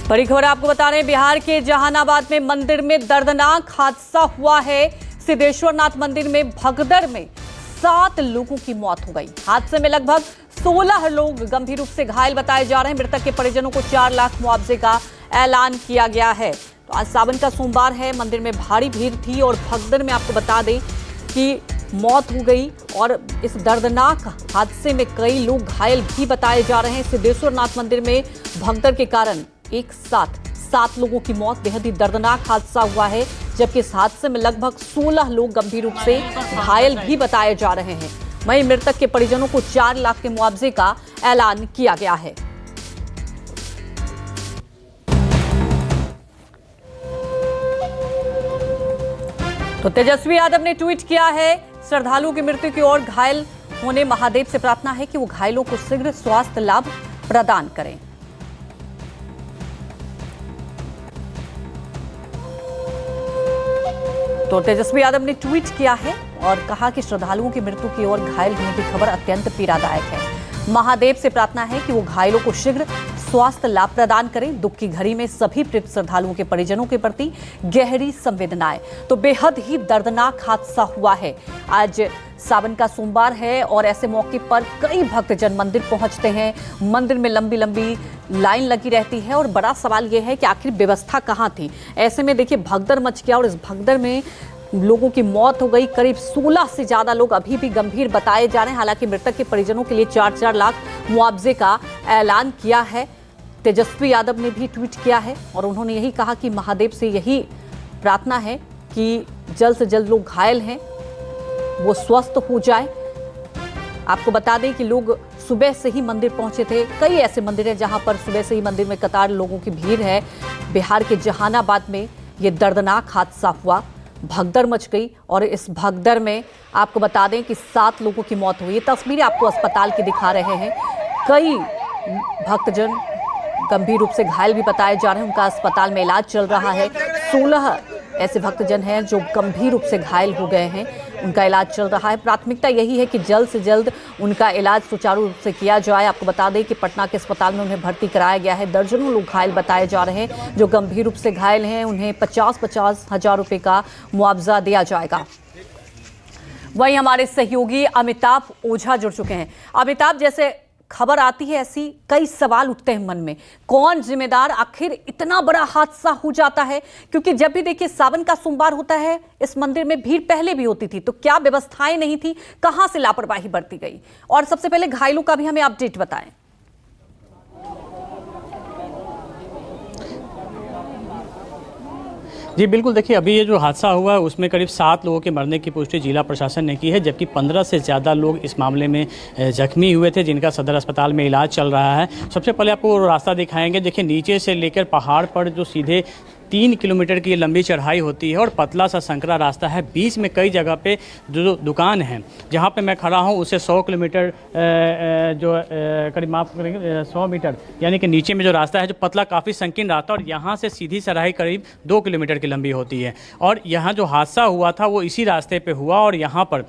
बड़ी खबर आपको बता रहे हैं, बिहार के जहानाबाद में मंदिर में दर्दनाक हादसा हुआ है। सिद्धेश्वरनाथ मंदिर में भगदड़ में 7 लोगों की मौत हो गई। हादसे में लगभग 16 लोग गंभीर रूप से घायल बताए जा रहे हैं। मृतक के परिजनों को 4 लाख मुआवजे का ऐलान किया गया है। तो आज सावन का सोमवार है, मंदिर में भारी भीड़ थी और भगदड़ में आपको बता दें कि मौत हो गई और इस दर्दनाक हादसे में कई लोग घायल भी बताए जा रहे हैं। सिद्धेश्वरनाथ मंदिर में भगदड़ के कारण एक साथ 7 लोगों की मौत, बेहद ही दर्दनाक हादसा हुआ है, जबकि इस हादसे में लगभग 16 लोग गंभीर रूप से घायल भी बताए जा रहे हैं। वहीं मृतक के परिजनों को 4 लाख के मुआवजे का ऐलान किया गया है। तो तेजस्वी यादव ने ट्वीट किया है, श्रद्धालुओं की मृत्यु की ओर घायल होने महादेव से प्रार्थना है कि वो घायलों को शीघ्र स्वास्थ्य लाभ प्रदान करें। तो तेजस्वी यादव ने ट्वीट किया है और कहा कि श्रद्धालुओं की मृत्यु की ओर घायल होने की खबर अत्यंत पीड़ादायक है। महादेव से प्रार्थना है कि वो घायलों को शीघ्र स्वास्थ्य लाभ प्रदान करें। दुख की घड़ी में सभी मृत श्रद्धालुओं के परिजनों के प्रति गहरी संवेदनाएं। तो बेहद ही दर्दनाक हादसा हुआ है। आज सावन का सोमवार है और ऐसे मौके पर कई भक्तजन मंदिर पहुंचते हैं। मंदिर में लंबी लंबी लाइन लगी रहती है और बड़ा सवाल यह है कि आखिर व्यवस्था कहाँ थी। ऐसे में देखिए भगदड़ मच गया और इस भगदड़ में लोगों की मौत हो गई। करीब 16 से ज्यादा लोग अभी भी गंभीर बताए जा रहे हैं। हालांकि मृतक के परिजनों के लिए 4-4 लाख मुआवजे का ऐलान किया है। तेजस्वी यादव ने भी ट्वीट किया है और उन्होंने यही कहा कि महादेव से यही प्रार्थना है कि जल्द से जल्द लोग घायल हैं वो स्वस्थ हो जाए। आपको बता दें कि लोग सुबह से ही मंदिर पहुंचे थे। कई ऐसे मंदिर हैं जहां पर सुबह से ही मंदिर में कतार लोगों की भीड़ है। बिहार के जहानाबाद में ये दर्दनाक हादसा हुआ, भगदड़ मच गई और इस भगदड़ में आपको बता दें कि 7 लोगों की मौत हुई। ये तस्वीरें आपको अस्पताल की दिखा रहे हैं। कई भक्तजन गंभीर रूप से घायल भी बताए जा रहे हैं, उनका अस्पताल में इलाज चल रहा है। 16 ऐसे भक्तजन हैं जो गंभीर रूप से घायल हो गए हैं, उनका इलाज चल रहा है। प्राथमिकता यही है कि जल्द से जल्द उनका इलाज सुचारू रूप से किया जाए। आपको बता दें कि पटना के अस्पताल में उन्हें भर्ती कराया गया है। दर्जनों लोग घायल बताए जा रहे हैं। जो गंभीर रूप से घायल हैं उन्हें 50-50 हजार रुपये का मुआवजा दिया जाएगा। वहीं हमारे सहयोगी अमिताभ ओझा जुड़ चुके हैं। अमिताभ, जैसे खबर आती है ऐसी कई सवाल उठते हैं मन में, कौन जिम्मेदार, आखिर इतना बड़ा हादसा हो जाता है? क्योंकि जब भी देखिए सावन का सोमवार होता है, इस मंदिर में भीड़ पहले भी होती थी, तो क्या व्यवस्थाएं नहीं थी? कहां से लापरवाही बरती गई? और सबसे पहले घायलों का भी हमें अपडेट बताएं। जी बिल्कुल, देखिए अभी ये जो हादसा हुआ है उसमें करीब 7 लोगों के मरने की पुष्टि जिला प्रशासन ने की है, जबकि 15 से ज़्यादा लोग इस मामले में जख्मी हुए थे, जिनका सदर अस्पताल में इलाज चल रहा है। सबसे पहले आपको रास्ता दिखाएंगे। देखिए नीचे से लेकर पहाड़ पर जो सीधे 3 किलोमीटर की लंबी चढ़ाई होती है और पतला सा संकरा रास्ता है। बीच में कई जगह पे जो दुकान है, जहाँ पे मैं खड़ा हूँ उससे 100 किलोमीटर जो करीब माफ करेंगे 100 मीटर, यानी कि नीचे में जो रास्ता है जो पतला काफ़ी संकीर्ण रास्ता, और यहाँ से सीधी चढ़ाई करीब 2 किलोमीटर की लंबी होती है। और यहाँ जो हादसा हुआ था वो इसी रास्ते पर हुआ और यहाँ पर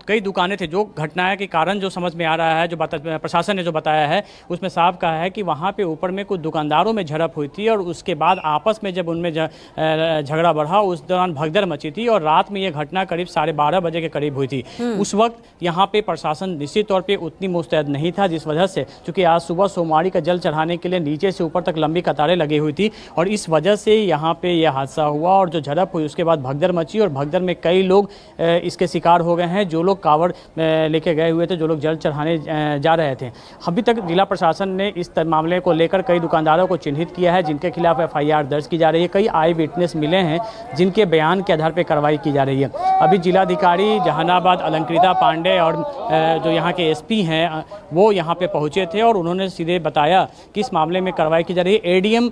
कई दुकानें थे। जो घटना के कारण जो समझ में आ रहा है, जो प्रशासन ने जो बताया है उसमें साफ कहा है कि वहाँ पर ऊपर में कुछ दुकानदारों में झड़प हुई थी और उसके बाद आपस में जब उनमें झगड़ा बढ़ा उस दौरान भगदड़ मची थी और रात में यह घटना करीब 12:30 बजे के करीब हुई थी। उस वक्त यहाँ पे प्रशासन निश्चित तौर पे उतनी मुस्तैद नहीं था, जिस वजह से चूंकि आज सुबह सोमवारी का जल चढ़ाने के लिए नीचे से ऊपर तक लंबी कतारें लगी हुई थी और इस वजह से यहाँ पे यह हादसा हुआ और जो झड़प हुई उसके बाद भगदड़ मची और भगदड़ में कई लोग इसके शिकार हो गए हैं। जो लोग कावड़ लेके गए हुए थे, जो लोग जल चढ़ाने जा रहे थे। अभी तक जिला प्रशासन ने इस मामले को लेकर कई दुकानदारों को चिन्हित किया है, जिनके खिलाफ FIR दर्ज की जा रही है। कई आई विटनेस मिले हैं जिनके बयान के आधार पर कार्रवाई की जा रही है। अभी जिलाधिकारी जहानाबाद अलंकृता पांडे और जो यहाँ के SP हैं वो यहाँ पे पहुँचे थे और उन्होंने सीधे बताया कि इस मामले में कार्रवाई की जा रही है। ADM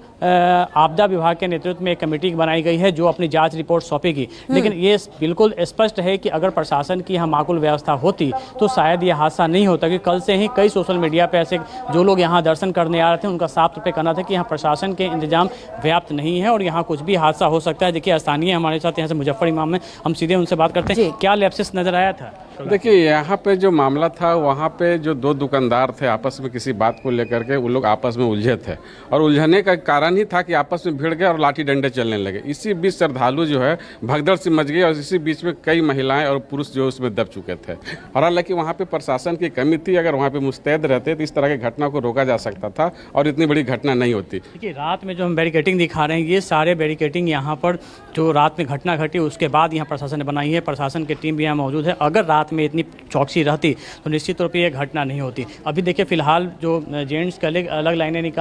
आपदा विभाग के नेतृत्व में एक कमेटी बनाई गई है जो अपनी जांच रिपोर्ट सौंपेगी। लेकिन ये बिल्कुल स्पष्ट है कि अगर प्रशासन की यहाँ माकूल व्यवस्था होती तो शायद ये हादसा नहीं होता। कि कल से ही कई सोशल मीडिया पे ऐसे जो लोग यहाँ दर्शन करने आ रहे थे उनका साफ तौर पे कहना था कि यहाँ प्रशासन के इंतजाम पर्याप्त नहीं है और यहाँ कुछ भी हादसा हो सकता है। देखिए स्थानीय हमारे साथ यहाँ से मुजफ्फर इमाम में, हम सीधे उनसे बात करते हैं। क्या लैप्सेस नजर आया था? चल रहा है? देखिए, यहाँ पे जो मामला था, वहाँ पे जो दो दुकानदार थे आपस में किसी बात को लेकर के वो लोग आपस में उलझे थे और उलझने का कारण ही था कि आपस में भिड़ गए और लाठी डंडे चलने लगे। इसी बीच श्रद्धालु जो है भगदड़ से मच गए और इसी बीच में कई महिलाएं और पुरुष जो उसमें दब चुके थे। और हालांकि वहाँ पे प्रशासन की कमी थी, अगर वहाँ पे मुस्तैद रहते तो इस तरह की घटना को रोका जा सकता था और इतनी बड़ी घटना नहीं होती। देखिए, रात में जो हम बैरिकेटिंग दिखा रहे हैं, ये सारे बैरिकेटिंग यहाँ पर जो रात में घटना घटी उसके बाद यहाँ प्रशासन ने बनाई है। प्रशासन की टीम भी यहाँ मौजूद है। अगर रात में इतनी चौकसी रहती तो निश्चित तौर पे ये घटना नहीं होती। अभी देखिए, फिलहाल जो जेंट्स के अलग लाइनें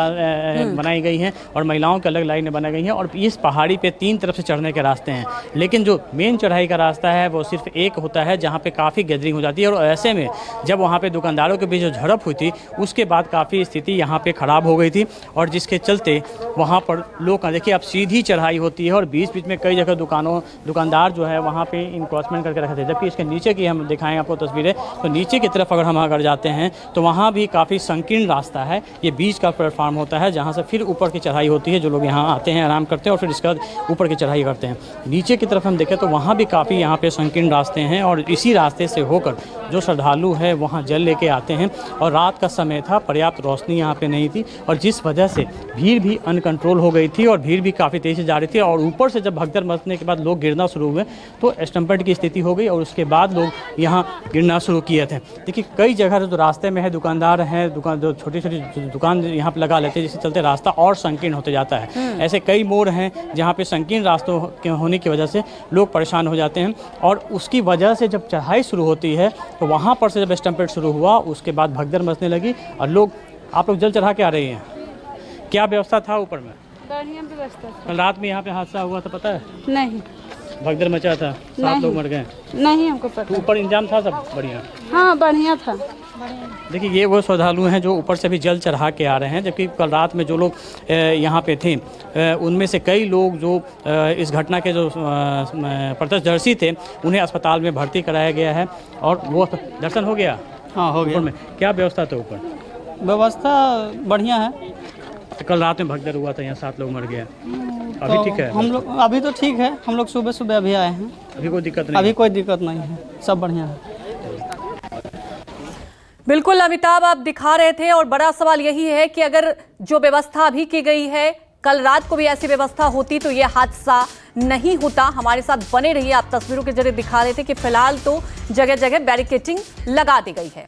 बनाई गई हैं और महिलाओं की अलग लाइनें बनाई गई हैं और इस पहाड़ी पे 3 तरफ से चढ़ने के रास्ते हैं, लेकिन जो मेन चढ़ाई का रास्ता है वो सिर्फ एक होता है, जहाँ पे काफ़ी गैदरिंग हो जाती है। और ऐसे में जब वहाँ पे दुकानदारों के बीच जो झड़प हुई थी उसके बाद काफ़ी स्थिति यहाँ पे ख़राब हो गई थी और जिसके चलते वहाँ पर लोग देखिए अब सीधी चढ़ाई होती है और बीच बीच में कई जगह दुकानदार जो है वहाँ पे इंक्रोचमेंट करके रखे थे। जबकि इसके नीचे की हम दिखाएं आपको तस्वीरें, तो नीचे की तरफ अगर जाते हैं तो वहाँ भी काफ़ी संकीर्ण रास्ता है। ये बीच का प्लेटफार्म होता है जहाँ से फिर ऊपर की चढ़ाई होती है। जो लोग यहाँ आते हैं आराम करते हैं और फिर इसके बाद ऊपर की चढ़ाई करते हैं। नीचे की तरफ हम देखें तो वहाँ भी काफ़ी यहाँ पे संकीर्ण रास्ते हैं और इसी रास्ते से होकर जो श्रद्धालु है वहाँ जल लेके आते हैं। और रात का समय था, पर्याप्त रोशनी यहाँ पे नहीं थी और जिस वजह से भीड़ भी अनकंट्रोल हो गई थी और भीड़ भी काफ़ी तेज़ी से जा रही थी। और ऊपर से जब भगदड़ मचने के बाद लोग गिरना शुरू हुए तो स्टम्पेड की स्थिति हो गई और उसके बाद लोग यहाँ गिरना शुरू किए थे। देखिए, कई जगह जो रास्ते में है दुकानदार हैं, जो छोटी छोटी दुकान यहाँ पे लगा लेते हैं, जिससे चलते रास्ता और संकीर्ण होते जाता है। ऐसे कई मोड़ हैं जहाँ पे संकीर्ण रास्तों के होने की वजह से लोग परेशान हो जाते हैं और उसकी वजह से जब चढ़ाई शुरू होती है तो वहाँ पर से जब स्टम्पेड शुरू हुआ उसके बाद भगदड़ मचने लगी और आप लोग जल चढ़ा के आ रही हैं। क्या व्यवस्था था ऊपर में? बढ़िया व्यवस्था था। कल रात में यहाँ पे हादसा हुआ था, पता है? नहीं। भगदड़ मचा था, 7 लोग मर गए। नहीं हमको पता। तो ऊपर इंतजाम था सब बढ़िया? हाँ, बढ़िया था। देखिए, ये वो श्रद्धालु हैं जो ऊपर से भी जल चढ़ा के आ रहे हैं। जबकि कल रात में जो लोग यहाँ पे थे उनमें से कई लोग जो इस घटना के जो प्रत्यक्षदर्शी थे उन्हें अस्पताल में भर्ती कराया गया है। और वो दर्शन हो गया? हाँ, हो गया। ऊपर में क्या व्यवस्था था? ऊपर व्यवस्था बढ़िया है। तो कल रात में भगदड़ हुआ था, यहाँ 7 लोग मर गए। अभी तो ठीक है? हम लोग अभी तो ठीक है। हम लोग सुबह सुबह अभी आए हैं। अभी कोई दिक्कत नहीं? अभी कोई दिक्कत नहीं है, सब बढ़िया है। बिल्कुल अमिताभ, आप दिखा रहे थे और बड़ा सवाल यही है कि अगर जो व्यवस्था अभी की गई है, कल रात को भी ऐसी व्यवस्था होती तो ये हादसा नहीं होता। हमारे साथ बने रहिए। आप तस्वीरों के जरिए दिखा रहे थे कि फिलहाल तो जगह जगह बैरिकेटिंग लगा दी गई है।